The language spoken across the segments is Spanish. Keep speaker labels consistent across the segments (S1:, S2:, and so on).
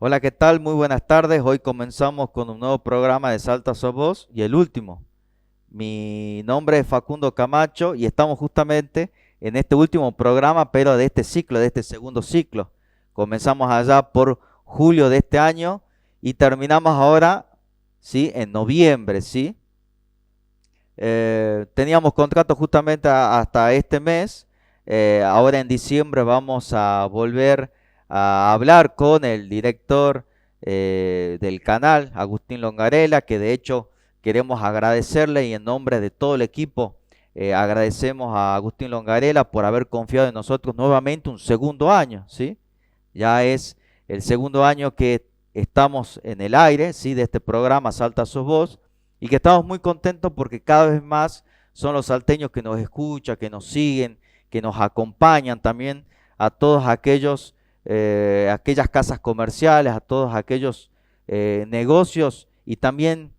S1: Hola, ¿qué tal? Muy buenas tardes. Hoy comenzamos con un nuevo programa de Salta Sos Vos y el último. Mi nombre es Facundo Camacho y estamos justamente en este último programa, pero de este ciclo, de este segundo ciclo. Comenzamos allá por julio de este año y terminamos ahora, ¿sí? En noviembre, ¿sí? Teníamos contrato justamente hasta este mes. Ahora en diciembre vamos a volver a hablar con el director del canal, Agustín Longarela, que de hecho queremos agradecerle y en nombre de todo el equipo agradecemos a Agustín Longarela por haber confiado en nosotros nuevamente un segundo año, ¿sí? Ya es el segundo año que estamos en el aire, ¿sí? De este programa Salta Sos Voz y que estamos muy contentos porque cada vez más son los salteños que nos escuchan, que nos siguen, que nos acompañan también a todos aquellos, aquellas casas comerciales, a todos aquellos negocios y también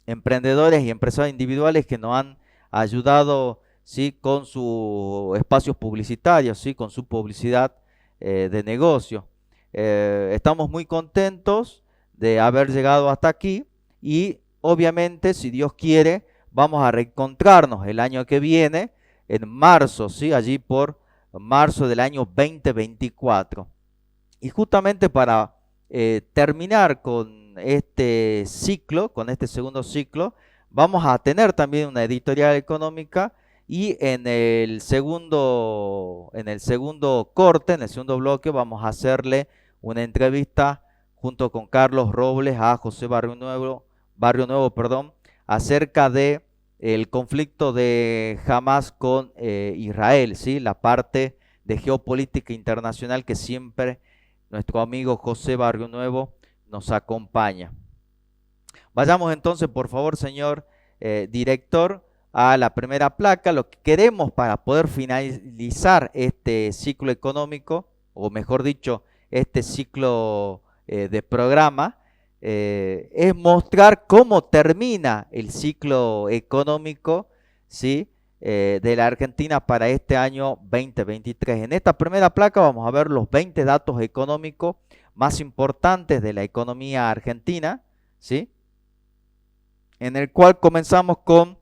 S1: emprendedores y empresarios individuales que nos han ayudado, ¿sí? Con sus espacios publicitarios, ¿sí? Con su publicidad de negocio. Estamos muy contentos de haber llegado hasta aquí y obviamente, si Dios quiere, vamos a reencontrarnos el año que viene, en marzo, ¿sí? Allí por marzo del año 2024. Y justamente para terminar con este ciclo, con este segundo ciclo, vamos a tener también una editorial económica y en el segundo corte, en el segundo bloque, vamos a hacerle una entrevista junto con Carlos Robles a José Barrio Nuevo, perdón, acerca de el conflicto de Hamas con Israel, ¿sí? La parte de geopolítica internacional que siempre nuestro amigo José Barrio Nuevo nos acompaña. Vayamos entonces, por favor, señor director, a la primera placa. Lo que queremos para poder finalizar este ciclo económico, o mejor dicho, este ciclo de programa, es mostrar cómo termina el ciclo económico, ¿sí? De la Argentina para este año 2023. En esta primera placa vamos a ver los 20 datos económicos más importantes de la economía argentina, ¿sí? En el cual comenzamos con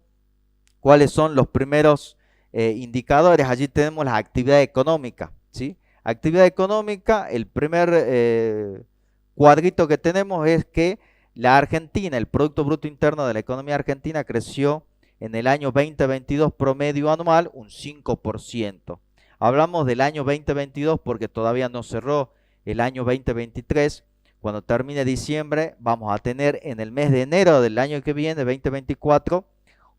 S1: cuáles son los primeros indicadores. Allí tenemos la actividad económica, ¿sí? Actividad económica, el primer cuadrito que tenemos es que la Argentina, el Producto Bruto Interno de la economía argentina creció en el año 2022 promedio anual un 5%. Hablamos del año 2022 porque todavía no cerró el año 2023. Cuando termine diciembre vamos a tener en el mes de enero del año que viene, 2024,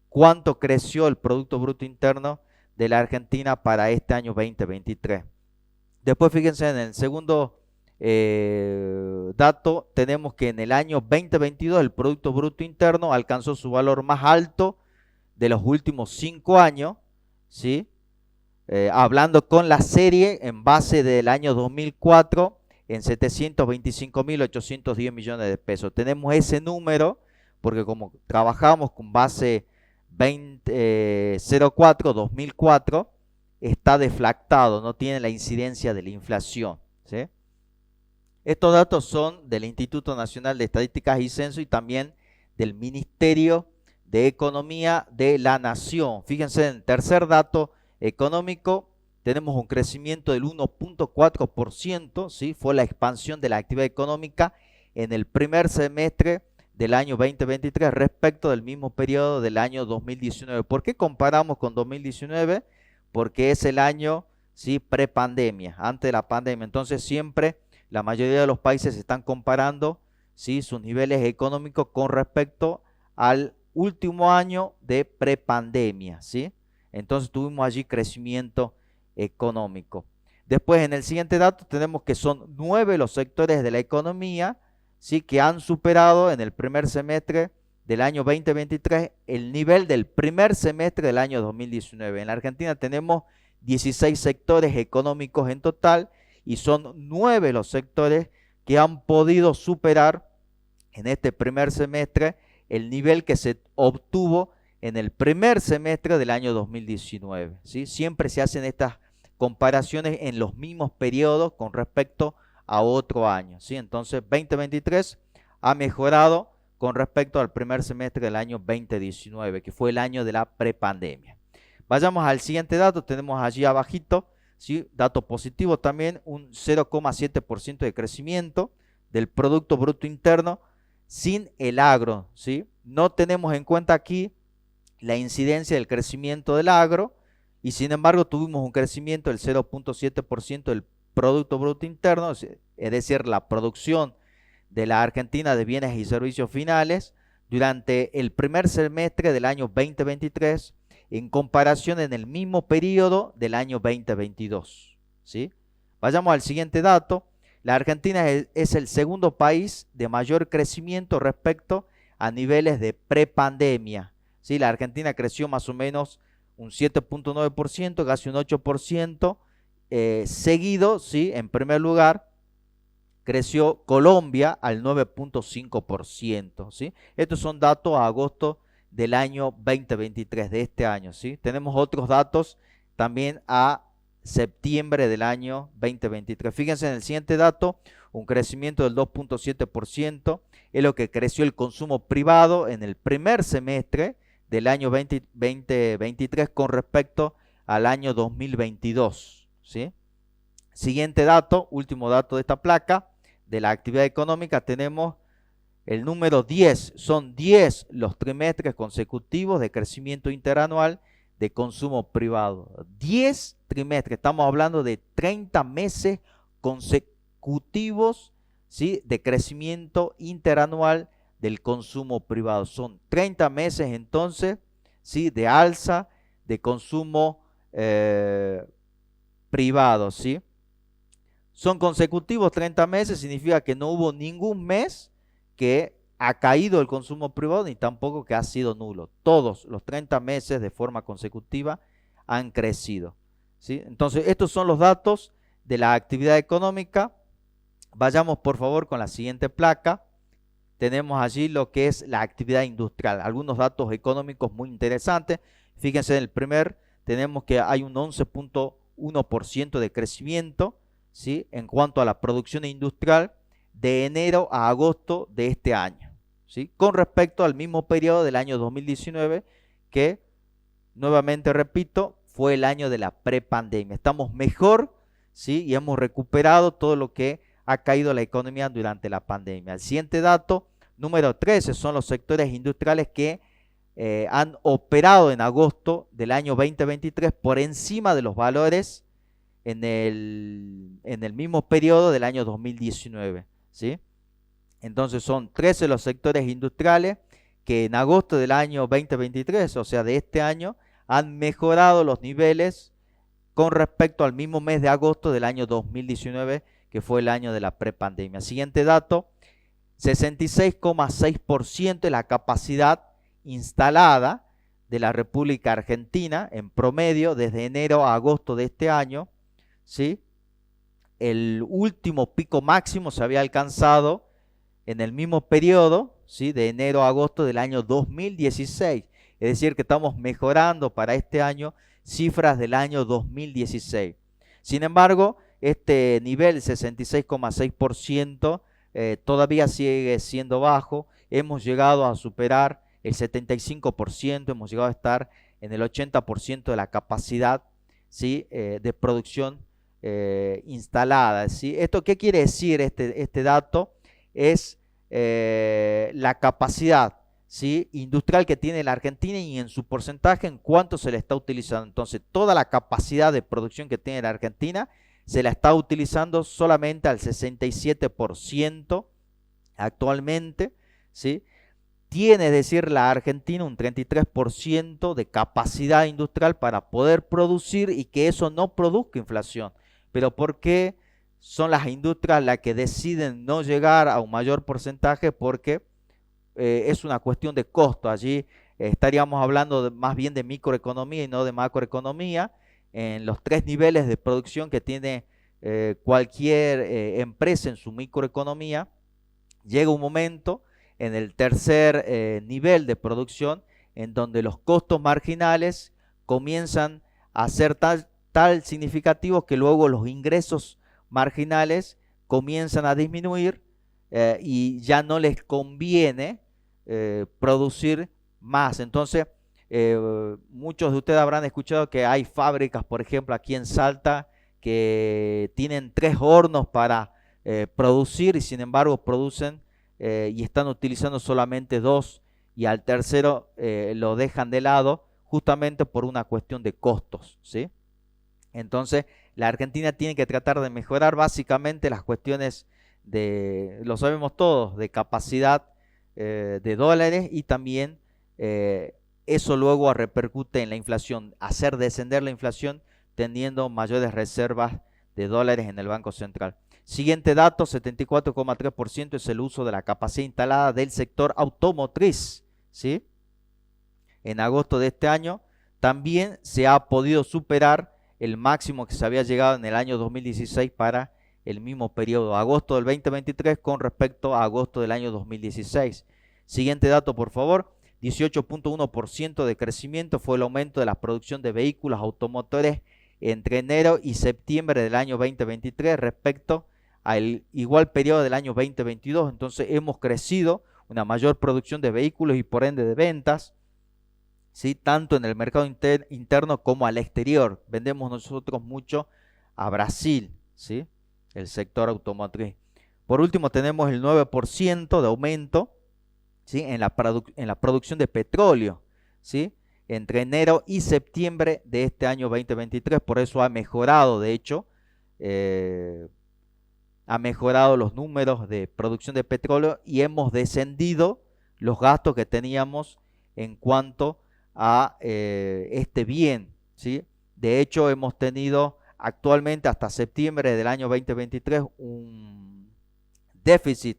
S1: cuánto creció el Producto Bruto Interno de la Argentina para este año 2023. Después fíjense en el segundo dato, tenemos que en el año 2022 el Producto Bruto Interno alcanzó su valor más alto de los últimos 5 años, ¿sí? Hablando con la serie en base del año 2004 en 725.810 millones de pesos. Tenemos ese número porque como trabajamos con base 04-2004, está deflactado, no tiene la incidencia de la inflación, ¿sí? Estos datos son del Instituto Nacional de Estadísticas y Censo y también del Ministerio de Economía de la Nación. Fíjense, en el tercer dato económico tenemos un crecimiento del 1.4%, ¿sí? Fue la expansión de la actividad económica en el primer semestre del año 2023 respecto del mismo periodo del año 2019. ¿Por qué comparamos con 2019? Porque es el año, ¿sí? Prepandemia, antes de la pandemia. Entonces siempre la mayoría de los países están comparando, ¿sí? Sus niveles económicos con respecto al último año de prepandemia, ¿sí? Entonces tuvimos allí crecimiento económico. Después en el siguiente dato tenemos que son 9 los sectores de la economía, ¿sí? Que han superado en el primer semestre del año 2023 el nivel del primer semestre del año 2019. En la Argentina tenemos 16 sectores económicos en total y son 9 los sectores que han podido superar en este primer semestre el nivel que se obtuvo en el primer semestre del año 2019, ¿sí? Siempre se hacen estas comparaciones en los mismos periodos con respecto a otro año, ¿sí? Entonces, 2023 ha mejorado con respecto al primer semestre del año 2019, que fue el año de la prepandemia. Vayamos al siguiente dato, tenemos allí abajito, ¿sí? Dato positivo también, un 0,7% de crecimiento del Producto Bruto Interno sin el agro, ¿sí? No tenemos en cuenta aquí la incidencia del crecimiento del agro y sin embargo tuvimos un crecimiento del 0,7% del Producto Bruto Interno, es decir, la producción de la Argentina de bienes y servicios finales durante el primer semestre del año 2023 en comparación en el mismo periodo del año 2022, ¿sí? Vayamos al siguiente dato. La Argentina es el segundo país de mayor crecimiento respecto a niveles de prepandemia, ¿sí? La Argentina creció más o menos un 7,9%, casi un 8%, seguido, ¿sí? En primer lugar, creció Colombia al 9,5%, ¿sí? Estos son datos a agosto del año 2023, de este año, ¿sí? Tenemos otros datos también a septiembre del año 2023. Fíjense en el siguiente dato, un crecimiento del 2,7%, es lo que creció el consumo privado en el primer semestre del año 2023 con respecto al año 2022, ¿sí? Siguiente dato, último dato de esta placa, de la actividad económica, tenemos el número 10. Son 10 los trimestres consecutivos de crecimiento interanual de consumo privado. 10 trimestres, estamos hablando de 30 meses consecutivos, ¿sí? De crecimiento interanual del consumo privado. Son 30 meses entonces, ¿sí? De alza de consumo privado, ¿sí? Son consecutivos 30 meses, significa que no hubo ningún mes que ha caído el consumo privado ni tampoco que ha sido nulo. Todos los 30 meses de forma consecutiva han crecido, ¿sí? Entonces, estos son los datos de la actividad económica. Vayamos por favor con la siguiente placa. Tenemos allí lo que es la actividad industrial. Algunos datos económicos muy interesantes. Fíjense en el primer, tenemos que hay un 11,1% de crecimiento, ¿sí? En cuanto a la producción industrial de enero a agosto de este año, ¿sí? Con respecto al mismo periodo del año 2019, que nuevamente repito, fue el año de la prepandemia. Estamos mejor, ¿sí? Y hemos recuperado todo lo que ha caído la economía durante la pandemia. El siguiente dato, número 13, son los sectores industriales que han operado en agosto del año 2023 por encima de los valores en el mismo periodo del año 2019, ¿sí? Entonces son 13 los sectores industriales que en agosto del año 2023, o sea de este año, han mejorado los niveles con respecto al mismo mes de agosto del año 2019, que fue el año de la prepandemia. Siguiente dato, 66,6% de la capacidad instalada de la República Argentina en promedio desde enero a agosto de este año, ¿sí? El último pico máximo se había alcanzado en el mismo periodo, ¿sí? De enero a agosto del año 2016. Es decir, que estamos mejorando para este año cifras del año 2016. Sin embargo, este nivel 66,6% todavía sigue siendo bajo. Hemos llegado a superar el 75%, hemos llegado a estar en el 80% de la capacidad, ¿sí? De producción instalada, ¿sí? ¿Esto qué quiere decir? Este dato es la capacidad, ¿sí? Industrial que tiene la Argentina y en su porcentaje en cuánto se le está utilizando. Entonces, toda la capacidad de producción que tiene la Argentina se la está utilizando solamente al 67% actualmente, ¿sí? Tiene, es decir, la Argentina un 33% de capacidad industrial para poder producir y que eso no produzca inflación. Pero ¿por qué son las industrias las que deciden no llegar a un mayor porcentaje? Porque es una cuestión de costo. Allí estaríamos hablando más bien de microeconomía y no de macroeconomía. En los 3 niveles de producción que tiene cualquier empresa en su microeconomía, llega un momento en el tercer nivel de producción en donde los costos marginales comienzan a ser tal significativos que luego los ingresos marginales comienzan a disminuir y ya no les conviene producir más. Entonces, muchos de ustedes habrán escuchado que hay fábricas, por ejemplo, aquí en Salta, que tienen 3 hornos para producir y sin embargo producen y están utilizando solamente 2 y al tercero lo dejan de lado justamente por una cuestión de costos, ¿sí? Entonces, la Argentina tiene que tratar de mejorar básicamente las cuestiones de, lo sabemos todos, de capacidad de dólares y también eso luego repercute en la inflación, hacer descender la inflación teniendo mayores reservas de dólares en el Banco Central. Siguiente dato, 74,3% es el uso de la capacidad instalada del sector automotriz, ¿sí? En agosto de este año también se ha podido superar el máximo que se había llegado en el año 2016 para el mismo periodo, agosto del 2023 con respecto a agosto del año 2016. Siguiente dato, por favor. 18,1% de crecimiento fue el aumento de la producción de vehículos automotores entre enero y septiembre del año 2023 respecto al igual periodo del año 2022. Entonces hemos crecido una mayor producción de vehículos y por ende de ventas, ¿sí? Tanto en el mercado interno como al exterior. Vendemos nosotros mucho a Brasil, ¿sí? El sector automotriz. Por último tenemos el 9% de aumento, ¿sí? en la producción de petróleo, ¿sí? Entre enero y septiembre de este año 2023. Por eso ha mejorado, de hecho, ha mejorado los números de producción de petróleo y hemos descendido los gastos que teníamos en cuanto a este bien, ¿sí? De hecho, hemos tenido actualmente hasta septiembre del año 2023 un déficit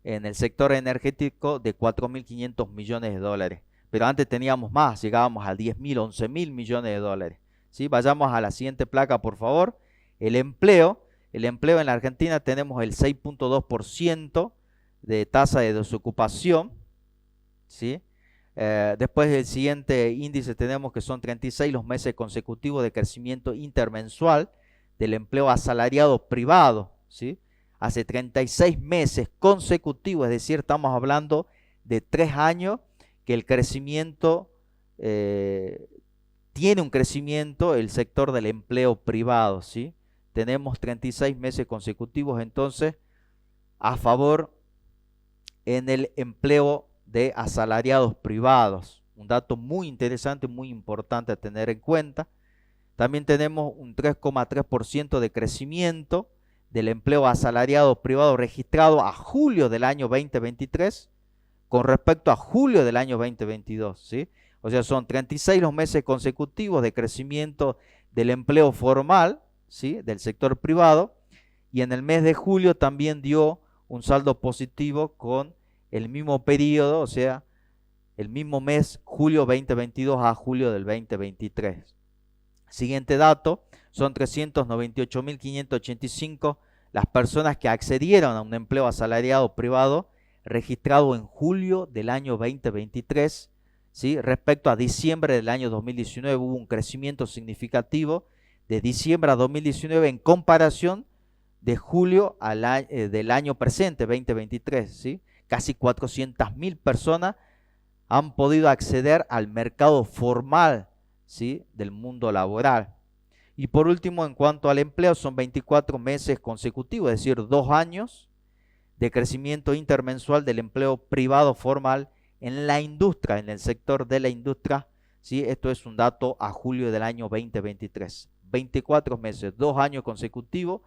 S1: en el sector energético de 4.500 millones de dólares. Pero antes teníamos más, llegábamos a 10.000, 11.000 millones de dólares, ¿sí? Vayamos a la siguiente placa, por favor. El empleo en la Argentina tenemos el 6,2% de tasa de desocupación, ¿sí? Después del siguiente índice tenemos que son 36 los meses consecutivos de crecimiento intermensual del empleo asalariado privado, ¿sí? Hace 36 meses consecutivos, es decir, estamos hablando de 3 años que el crecimiento, tiene un crecimiento el sector del empleo privado, ¿sí? Tenemos 36 meses consecutivos entonces a favor en el empleo de asalariados privados. Un dato muy interesante, muy importante a tener en cuenta. También tenemos un 3,3% de crecimiento del empleo asalariado privado registrado a julio del año 2023 con respecto a julio del año 2022, ¿sí? O sea, son 36 los meses consecutivos de crecimiento del empleo formal, ¿sí? Del sector privado, y en el mes de julio también dio un saldo positivo con el mismo periodo, o sea, el mismo mes, julio 2022 a julio del 2023. Siguiente dato, son 398.585 las personas que accedieron a un empleo asalariado privado registrado en julio del año 2023, ¿sí? Respecto a diciembre del año 2019 hubo un crecimiento significativo de diciembre a 2019 en comparación de julio del año presente, 2023, ¿sí? Casi 400.000 personas han podido acceder al mercado formal, ¿sí? Del mundo laboral. Y por último, en cuanto al empleo, son 24 meses consecutivos, es decir, 2 años de crecimiento intermensual del empleo privado formal en la industria, en el sector de la industria, ¿sí? Esto es un dato a julio del año 2023. 24 meses, 2 años consecutivos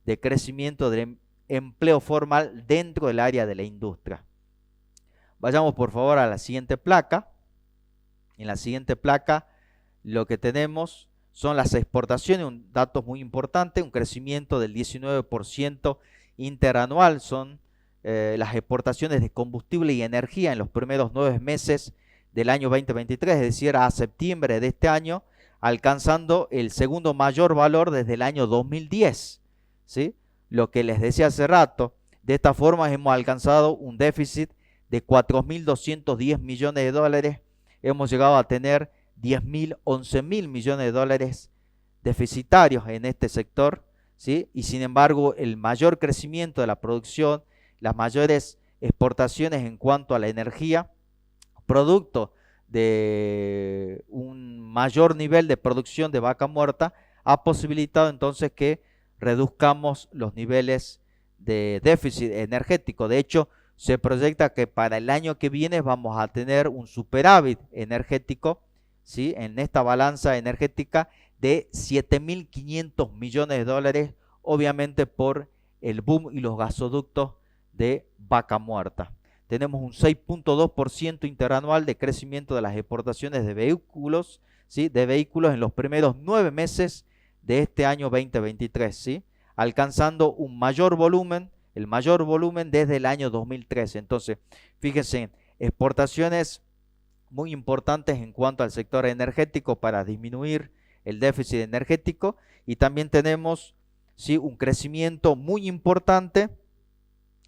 S1: de crecimiento del empleo formal dentro del área de la industria. Vayamos por favor a la siguiente placa. En la siguiente placa lo que tenemos son las exportaciones, un dato muy importante, un crecimiento del 19% interanual, son las exportaciones de combustible y energía en los primeros 9 meses del año 2023, es decir, a septiembre de este año, alcanzando el segundo mayor valor desde el año 2010, ¿sí? Lo que les decía hace rato, de esta forma hemos alcanzado un déficit de 4.210 millones de dólares, hemos llegado a tener 10.000, 11.000 millones de dólares deficitarios en este sector, ¿sí? Y sin embargo, el mayor crecimiento de la producción, las mayores exportaciones en cuanto a la energía, producto de un mayor nivel de producción de vaca muerta, ha posibilitado entonces que reduzcamos los niveles de déficit energético. De hecho, se proyecta que para el año que viene vamos a tener un superávit energético, ¿sí? En esta balanza energética de 7.500 millones de dólares, obviamente por el boom y los gasoductos de vaca muerta. Tenemos un 6.2% interanual de crecimiento de las exportaciones de vehículos, ¿sí? De vehículos en los primeros 9 meses de este año 2023, ¿sí? Alcanzando un mayor volumen, el mayor volumen desde el año 2013. Entonces, fíjense, exportaciones muy importantes en cuanto al sector energético para disminuir el déficit energético, y también tenemos, ¿sí?, un crecimiento muy importante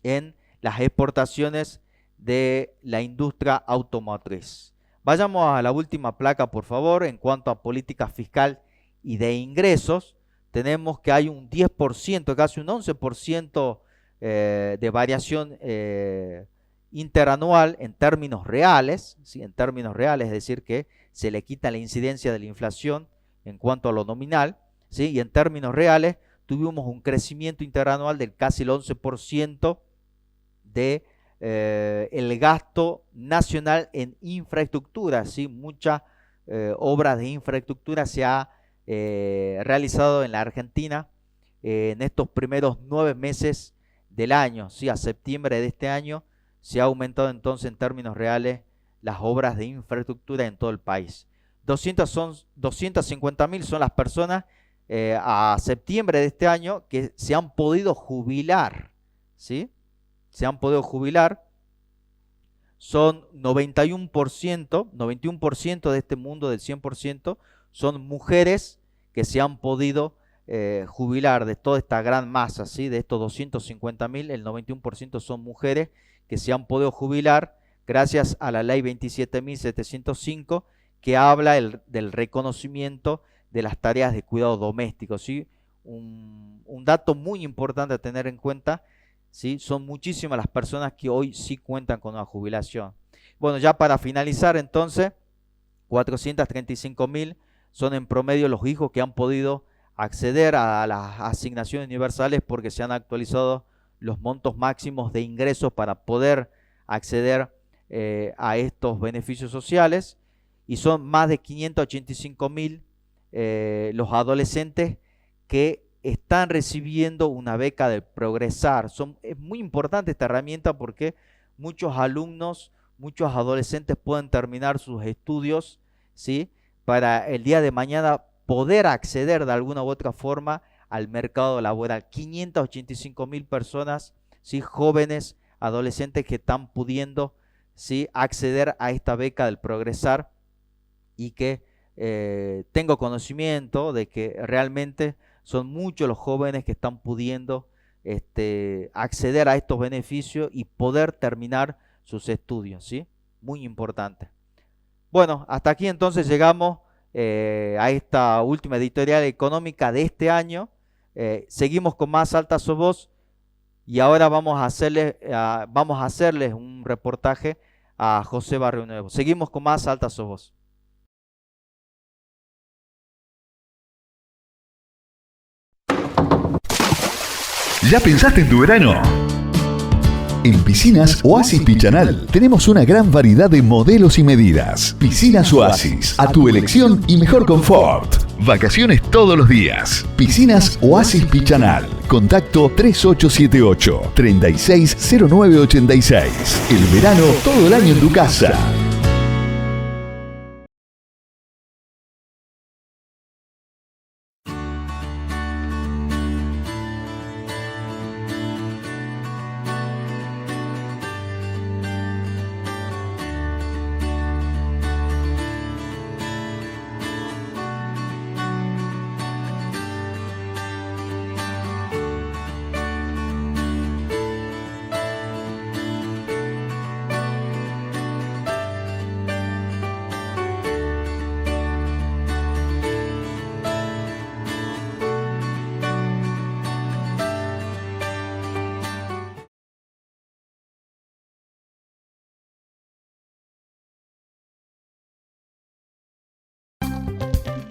S1: en las exportaciones de la industria automotriz. Vayamos a la última placa, por favor. En cuanto a política fiscal y de ingresos, tenemos que hay un 10%, casi un 11% de variación interanual en términos reales, ¿sí? En términos reales, es decir, que se le quita la incidencia de la inflación en cuanto a lo nominal, ¿sí? Y en términos reales tuvimos un crecimiento interanual del casi el 11% de el gasto nacional en infraestructura, ¿sí? Muchas obras de infraestructura se ha realizado en la Argentina en estos primeros 9 meses del año, ¿sí? A septiembre de este año se ha aumentado entonces en términos reales las obras de infraestructura en todo el país. 250.000 son las personas a septiembre de este año que se han podido jubilar, ¿sí? Se han podido jubilar. Son 91% de este mundo del 100% son mujeres que se han podido jubilar de toda esta gran masa, ¿sí? De estos 250.000, el 91% son mujeres que se han podido jubilar gracias a la ley 27.705, que habla del reconocimiento de las tareas de cuidado doméstico, ¿sí? Un dato muy importante a tener en cuenta, ¿sí? Son muchísimas las personas que hoy sí cuentan con una jubilación. Bueno, ya para finalizar entonces, 435.000 son en promedio los hijos que han podido acceder a las asignaciones universales porque se han actualizado los montos máximos de ingresos para poder acceder a estos beneficios sociales, y son más de 585.000 los adolescentes que están recibiendo una beca de Progresar. Es muy importante esta herramienta porque muchos alumnos, muchos adolescentes pueden terminar sus estudios, ¿sí?, para el día de mañana poder acceder de alguna u otra forma al mercado laboral. 585.000 personas, ¿sí?, jóvenes, adolescentes que están pudiendo, ¿sí?, acceder a esta beca del Progresar, y que tengo conocimiento de que realmente son muchos los jóvenes que están pudiendo acceder a estos beneficios y poder terminar sus estudios, ¿sí? Muy importante. Bueno, hasta aquí entonces llegamos a esta última editorial económica de este año. Seguimos con más Alta Sos Vos, y ahora vamos a hacerles un reportaje a José Barrio Nuevo. Seguimos con más Alta Sos Vos.
S2: ¿Ya pensaste en tu verano? En Piscinas Oasis Pichanal tenemos una gran variedad de modelos y medidas. Piscinas Oasis, a tu elección y mejor confort. Vacaciones todos los días. Piscinas Oasis Pichanal. Contacto 3878-360986. El verano todo el año en tu casa.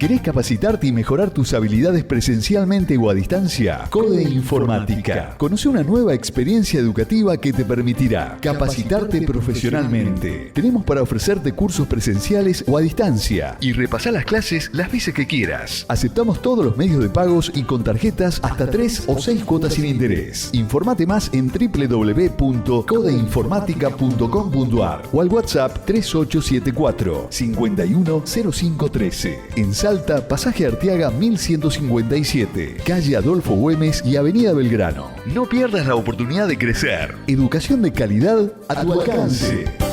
S2: ¿Querés capacitarte y mejorar tus habilidades presencialmente o a distancia? Code Informática. Conoce una nueva experiencia educativa que te permitirá capacitarte profesionalmente. Tenemos para ofrecerte cursos presenciales o a distancia y repasar las clases las veces que quieras. Aceptamos todos los medios de pagos y con tarjetas hasta 3 o 6 cuotas sin interés. Informate más en www.codeinformatica.com.ar o al WhatsApp 3874 510513. En Salta, Pasaje Arteaga 1157, calle Adolfo Güemes y Avenida Belgrano. No pierdas la oportunidad de crecer. Educación de calidad a tu alcance.